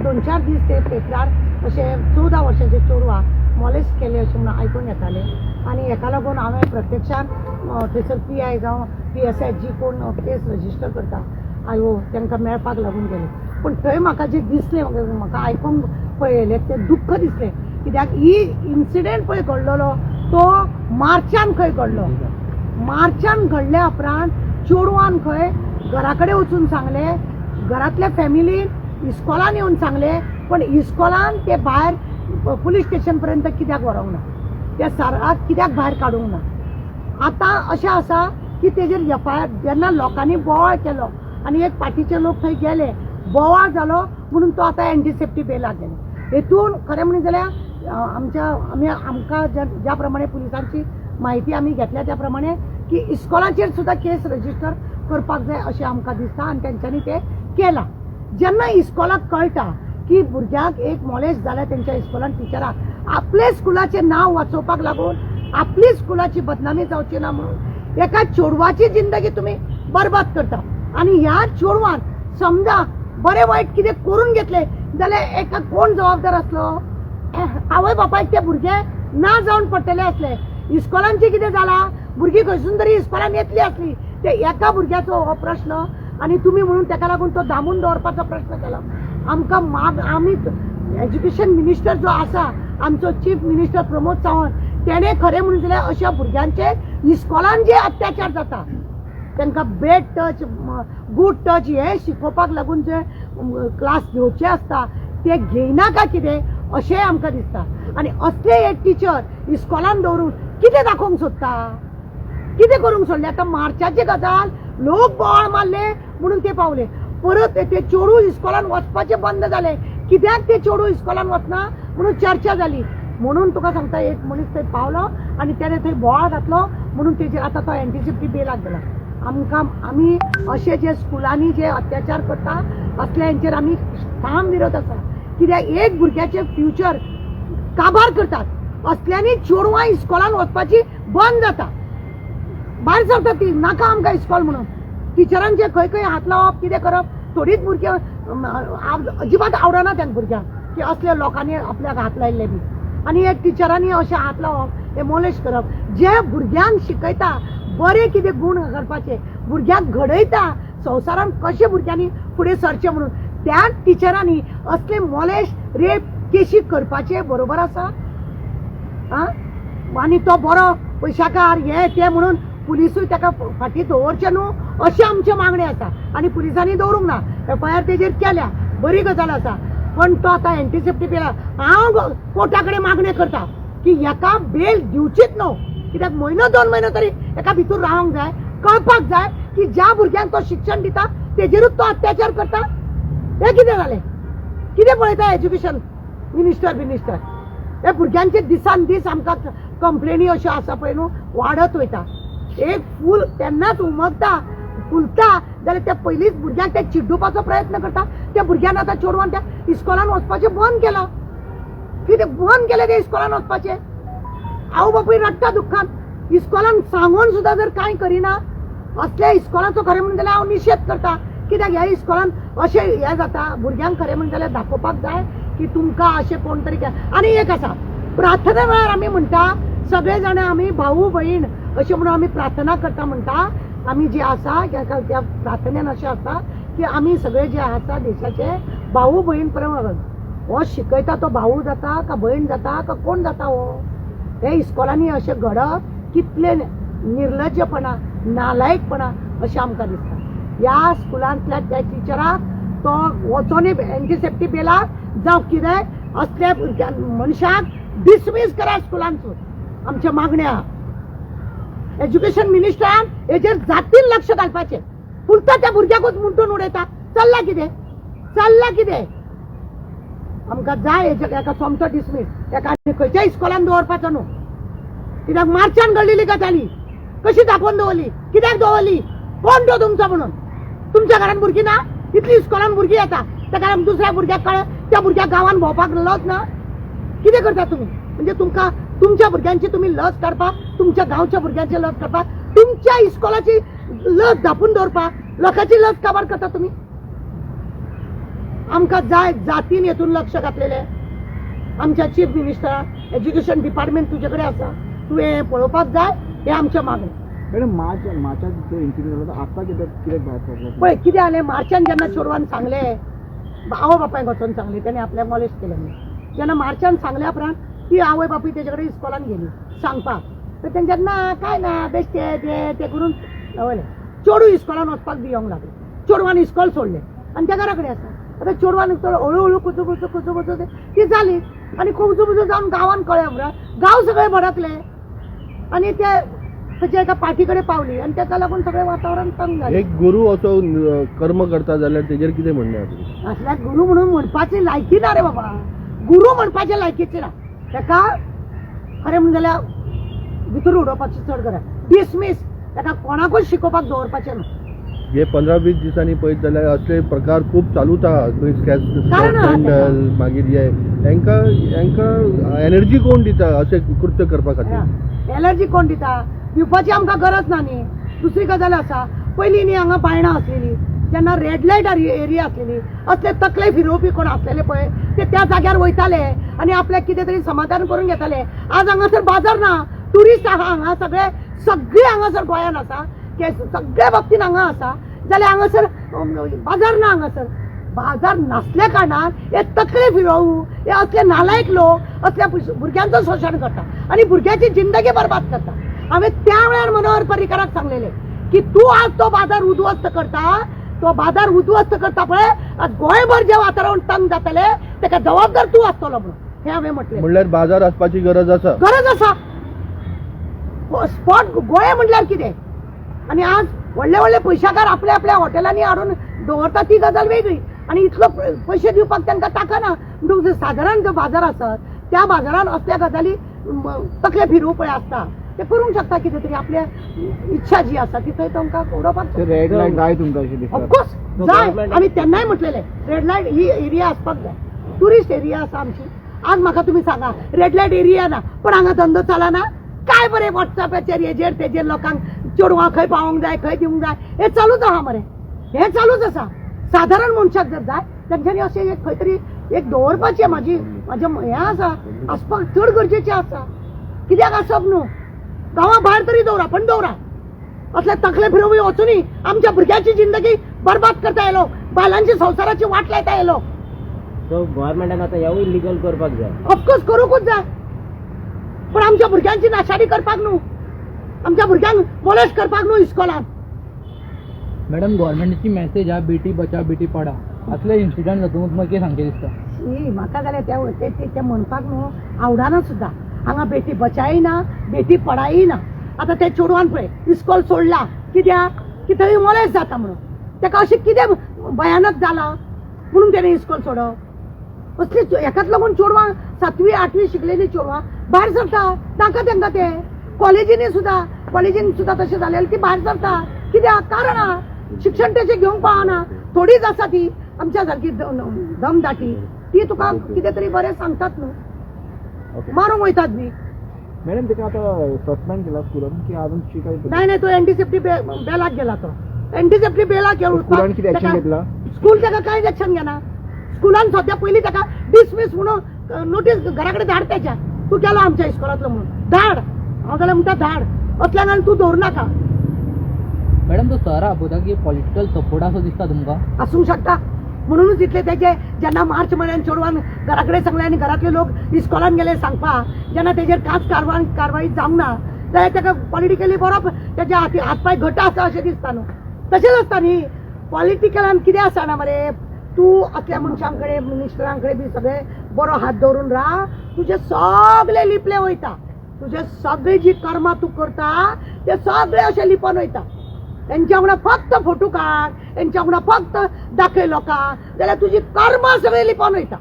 2-4 दीस ते पेपरार असे 14 वर्साचे चेडवा मॉलेस्ट केले अशें म्हणून आयकून येताले आनी हेका लागून हांवें प्रत्यक्षान थंयसर PI जावं PSI जी कोण केस रजिस्टर करता आयो तांकां मेळपाक लागून गेले. पूण थंय म्हाका जें दिसलें म्हाका आयकूंक पळयलें तें दुख्ख दिसलें कित्याक ही इन्सिडेंट पळय घडलेलो तो मार्चान खंय घडलो. मार्चान घडल्या उपरांत चेडवान खंय घरा कडेन वचून सांगलें, घरांतल्या फॅमिलीन इस्कॉलान येवन सांगलें, पण इस्कॉलान ते भायर पुलीस स्टेशन पर्यंत कित्याक व्हरूंक ना, त्या सराक कित्याक भायर काडूंक ना. आतां अशें आसा की तेजेर FIR जेन्ना लोकांनी बोवाळ केलो आनी एक पार्टीचे लोक थंय गेले, बोवाळ जालो म्हणून तो आतां एंटीसेप्टी बेलाक गेलो. हेतून खरें म्हणलें जाल्यार आमकां ज्या प्रमाणे पुलिसांची माहिती आमी घेतल्या त्या प्रमाणे की इस्कॉलाचेर सुद्दां केस रजिस्टर करपाक जाय अशें आमकां दिसता आनी तेंच्यांनी तें केलां. जेन्ना इस्कॉलाक कळटा की भुरग्याक एक मॉलेस्ट जाल्या तेंच्या इस्कॉलान टिचराक आपले स्कुलाचें नांव वाचोवपाक लागून आपली स्कुलाची बदनामी जावची ना म्हणून एका चेडवाची जिंदगी तुमी बरबाद करता आनी ह्या चेडवान समजा बरें वायट कितें करून घेतले जाल्यार एका कोण जबाबदार आसलो. आवय बापायक ते भुरगे ना जावन पडटले आसले. इस्कॉलांचें कितें जालां, भुरगीं खंयसून तरी इस्कॉलान येतली आसली, ते एका भुरग्याचो हो प्रश्न आनी तुमी म्हणून ताका लागून तो दामून दवरपाचो प्रश्न केलो. आमकां आमी एज्युकेशन मिनिस्टर जो आसा आमचो चीफ मिनिस्टर प्रमोद सावंत तेणें खरें म्हणून जाल्यार अशा भुरग्यांचेर इस्कॉलान जे अत्याचार जाता तांकां बॅड टच गूड टच हे शिकोवपाक लागून जे क्लास घेवचे आसता ते घेयना काय कितें अशें आमकां दिसता. आनी असले एक टिचर इस्कॉलान दवरून कितें दाखोवंक सोदता, कितें करूंक सोडलें. आतां मार्चाची गजाल लोक बोवाळ मारले म्हणून ते पावले, परत ते चेडूं इस्कॉलान वचपाचें बंद जालें. कित्याक ते चेडूं इस्कॉलान वचना म्हणून चर्चा जाली. म्हणून तुका सांगता एक मनीस थंय पावलो आनी तेणें थंय बोवाळ घातलो म्हणून तेजेर आतां तो एंटीसेप्टी बेलाक गेला. आमी अशे जे स्कुलांनी जे अत्याचार करता असल्यांचेर आमी ठाम विरोध आसा. कित्याक एक भुरग्याचें फ्युचर काबार करतात असल्यांनी चेडवां इस्कॉलान वचपाची बंद जाता, भायर सरता ती नाका आमकां इस्कॉल म्हणून. टिचरांचे खंय खंय हात लावप कितें करप थोडीच भुरगीं अजिबात आवडना त्या भुरग्यांक की असल्या लोकांनी आपल्याक हात लायिल्ले बी. आनी एक टिचरांनी अशें हात लावप हे मोलेस्ट करप. जे भुरग्यांक शिकयता बरे कितें गूण करपाचे, भुरग्यांक घडयता संवसारान कशें भुरग्यांनी फुडें सरचें म्हणून त्या टिचरांनी असले मोलेस्ट रेप केशी करपाचे बरोबर आसा. आनी तो बरो पयशाकार हे ते म्हणून पुलिसूय ताका फाटीं दवरचें न्हू अशें आमचे मागणी आसा. आनी पुलिसांनी दवरूंक ना, FIR तेजेर केल्या, बरी गजाल आसा. पण तो आतां एंटीसेप्टी बेला हांव कोर्टा कडेन मागणी करता की हेका बेल दिवचीच न्हू. कित्याक 1-2 म्हयनो तरी एका भितूर रावंक जाय, कळपाक जाय की ज्या भुरग्यांक तो शिक्षण दिता तेजेरूच तो अत्याचार करता. हे कितें जालें, कितें पळयता एज्युकेशन मिनिस्टर. हे भुरग्यांचे दिसान दीस आमकां कंप्लेनी अश्यो आसा पळय न्हू वाडत वयता. एक फूल तेन्नाच उमगता फुलता जाल्यार त्या पयलींच भुरग्यांक ते चिड्डुपाचो प्रयत्न करता. त्या भुरग्यान आतां चेडवान त्या इस्कॉलान वचपाचें बंद केलां. कितें बंद केलें ते इस्कॉलान वचपाचें. आवय बापूय रडटा दुख्खान. इस्कॉलान सांगून सुद्दां जर कांय करिना असल्या इस्कॉलाचो खरें म्हणून जाल्यार हांव निशेध करता. कित्याक ह्या इस्कॉलान अशें हें जाता भुरग्यांक खरें म्हणून जाल्यार दाखोवपाक जाय की तुमकां अशें कोण तरी. आनी एक आसा प्रार्थना वेळार आमी म्हणटा सगळे जाण आमी भाऊ भयण अशें म्हणून आमी प्रार्थना करता म्हणटा. आमी जे आसा त्या प्रार्थनेन अशें आसा की आमी सगळे जे आसा देशाचे भाऊ भयण प्रमाण हो शिकयता तो भाऊ जाता का भयण जाता का कोण जाता. हो हे इस्कॉलांनी अशें घडप कितले निर्लज्जपणा नालायकपणा अशें आमकां दिसता. ह्या स्कुलांतल्या त्या टिचराक तो वचोन एंटीसेप्टी बेलाक जावं कितें असल्या मनशाक डिसमीस करा स्कुलांतून. आमच्या मागण्या एज्युकेशन मिनिस्टरान हेजेर जातीन लक्ष घालपाचें. फुलता त्या भुरग्याकूच मुंटून उडयता. चल्ला कितें आमकां जाय हेका सोमतो डिसमीस एका खंयच्याय इस्कॉलान दवरपाचो न्हू. कित्याक मार्चान घडलेली गजाली कशी दाखोवन दवरली, कित्याक दवरली, कोण तो तुमचो म्हणून. तुमच्या घरान भुरगीं ना, इतली इस्कॉलान भुरगीं येता, ताका दुसऱ्या भुरग्याक कळ्ळें त्या भुरग्याक गांवान भोंवपाक लज ना. कितें करता तुमी म्हणजे तुमकां तुमच्या भुरग्यांची तुमी लज काडपाक, तुमच्या गांवच्या भुरग्यांची लज काडपाक, तुमच्या इस्कॉलाची लज धापून दवरपाक लोकांची लज काबार करता तुमी. आमकां जाय जातीन हेतून लक्ष घातलेले आमच्या चीफ मिनिस्टर एज्युकेशन डिपार्टमेंट तुजे कडेन आसा तूं हे पळोवपाक जाय हे आमचें मागणें. मॅडम मार्चात जो इंटरव्यू जालो आतां कितें भायर पडलें पळय कितें जालें मार्चान जेन्ना चेडवान सांगलें आवय बापायक वचोन सांगलें तेणें आपल्याक मॉलेस्ट केलें म्हणून जेन्ना मार्चान सांगल्या उपरांत ती आवय बापूय तेजे कडेन इस्कॉलान गेली सांगपाक तर तेंच्यात ना काय ना बेश्टे ते करून वयले चेडूं इस्कॉलान वचपाक भियोंक लागलें चेडवान इस्कॉल सोडलें आनी त्या घरा कडेन आसा आतां चेडवान हळू कुचू ती जाली आनी कुचू जावन गांवान कळ्ळें उपरांत गांव सगळें भडकले आनी ते ताच्या एका पार्टी कडेन पावली आनी ताका लागून सगळें वातावरण तंग जालें. एक गुरू असो कर्म करता जाल्यार तेजेर कितें म्हणणें आसा? असल्याक गुरू म्हणून म्हणपाची लायकी ना रे बाबा गुरू म्हणपाचे लायकीचे ना ताका खरें म्हणून जाल्यार भितर उडोवपाची चड गरज डिसमीस ताका कोणाकूच शिकोवपाक दवरपाचें ना. हे 15-20 दिसांनी पळयत जाल्यार असले प्रकार खूब चालूच आहा कारण आहा स्कॅन्डल मागीर हे हांकां एनर्जी कोण दिता अशें कृत्य करपा खातीर? एलर्जी कोण दिता दिवपाची आमकां गरज ना न्ही. दुसरी गजाल आसा पयलीं न्ही हांगा बायणां आसलेलीं जेन्ना रेड लायट एरिया आसलेली असले तकले फिरोवपी कोण आसलेले पळय ते त्या जाग्यार वयताले आनी आपल्याक कितें तरी समाधान करून घेताले. आज हांगासर बाजार ना ट्युरिस्ट आहा हांगा सगळे हांगासर गोंयान आसा ते सगळ्या बाबतीन हांगा आसा जाल्यार हांगासर बाजार ना हांगासर बाजार नासल्या कारणान हे तकले फिरोवू हे असले नालायक लोक असल्या भुरग्यांचं शोशण करता आनी भुरग्याची जिंदगी बरबाद करता. हांवें त्या वेळार मनोहर पर्रीकाराक सांगलेले की तूं आज तो बाजार उद्ध्वस्त करता तो बाजार उद्ध्वस्त करता पळय आज गोंयभर जे वातावरण तंग जातले ताका जबाबदार तूं आसतलो म्हणून हे हांवें म्हटलें. म्हणल्यार बाजार आसपाची गरज आसा. स्पॉट गोंय म्हणल्यार कितें आनी आज व्हडले व्हडले पयशाकार आपल्या आपल्या हॉटेलांनी हाडून दवरता ती गजाल वेगळी आनी इतलो पयशे दिवपाक तांकां ताकना म्हणून सादारण जो बाजार आसा त्या बाजारान असल्या गजाली तकले फिरूं पळय आसता ते करूंक शकता कितें तरी आपल्या इच्छा जी आसा ती थंय तांकां उडोवपाक रेड लायट जाय तुमकां अशें दिसता. ऑफकोर्स जाय आमी तेन्नाय म्हटलेले रेड लायट ही एरिया आसपाक जाय ट्युरिस्ट एरिया आसा आमची. आज म्हाका तुमी सांगा रेड लायट एरिया ना पण हांगा धंदो चलना काय बरें वॉट्सॅपाचेर हेजेर तेजेर लोकांक चेडवां खंय पावोंक जाय खंय दिवंक जाय हे चालूच आहा मरे हे चालूच आसा. सादारण मनशाक जर जाय तेंच्यांनी अशें एक खंय तरी एक दवरपाचें म्हाजें हें आसा आसपाक चड गरजेचें आसा. कित्याक आसप न्हू गांवा भायर तरी दवरा पण दवरा असले तकले फिरोवपी वचूनी आमच्या भुरग्याची जिंदगी बरबाद करता येयलो बायलांची संवसाराची वाट लायता येयलो. सो गव्हर्नमेंटान आतां हेवूय लिगल करपाक जाय. ऑफकोर्स करूंकूच जाय पण आमच्या भुरग्यांची नाशाडी करपाक न्हू आमच्या भुरग्यांक मोलेस्ट करपाक न्हू इस्कॉलान. मॅडम गव्हर्नमेंटाची मॅसेज हा बेटी बचाव बेटी पढाव असले इन्सिडंट जाता तुमकां कितें सांगचे दिसता? म्हाका जाल्यार ते म्हणपाक न्हू आवडना सुद्दां हांगा बेटी बचायय ना बेटी पढायय ना. आतां ते चेडवान पळय इस्कॉल सोडला कित्याक की थंय मोलेस्ट जाता म्हणून ताका अशें कितें भयानक जाला म्हणून तेणें इस्कॉल सोडप. असली हेकाच लागून चेडवां 7वी 8वी शिकलेली चेडवां भायर सरता नाका तांकां ते कॉलेजीन सुद्दां तशें जालें ती भायर सरता कित्याक कारण आहा शिक्षण तेचें घेवंक पावना थोडीच आसा ती आमच्या सारकी दमदाटी ती तुका कितें तरी बरें सांगतात न्हू मारूंक वयतात बी. मॅडम ताका आतां सस्पेंड केला स्कुलान की अजून शिकाय नाही तो एंटीसेप्टी बेलाक गेला तो एंटीसेप्टी बेलाक स्कुलान कितें एक्शन घेतला? स्कूल ताका कांयच एक्शन घेना. स्कुलान सद्या पयलीं ताका डिसमीस म्हणून नोटीस घरा कडेन धाड तेच्या तूं केलो आमच्या इस्कॉलांतलो म्हणून धाड हांव जाल्यार म्हणटा धाड असल्या कारणान तूं दवरूं नाका. मॅडम तो सर आपोवता की पॉलिटिकल सपोर्ट असो दिसता तुमकां? आसूंक शकता म्हणूनच इतले तेजे जेन्ना मार्च म्हयन्यान चेडवान घरा कडेन सांगलें आनी घरातले लोक इस्कॉलान गेले सांगपाक जेन्ना तेजेर कांच कारवाई जावंक ना जाल्यार ताका पॉलिटिकली बरो तेजे हातपाय घट्ट आसा अशें दिसता न्हू. तशेंच आसता न्ही पॉलिटिकलान कितें आसा ना मरे तूं असल्या मनशां कडेन मिनिस्टरां कडेन बी सगळे बरो हात दवरून राव तुजे सगळे लिपले वयता तुजे सगळी जी कर्मां तूं करता ते सगळे अशें लिपोन वयता. तेंच्या वांगडा फक्त फोटो काड तेंच्या वांगडा फक्त दाखय लोकांक जाल्यार तुजी कर्मां सगळी लिपोन वयता.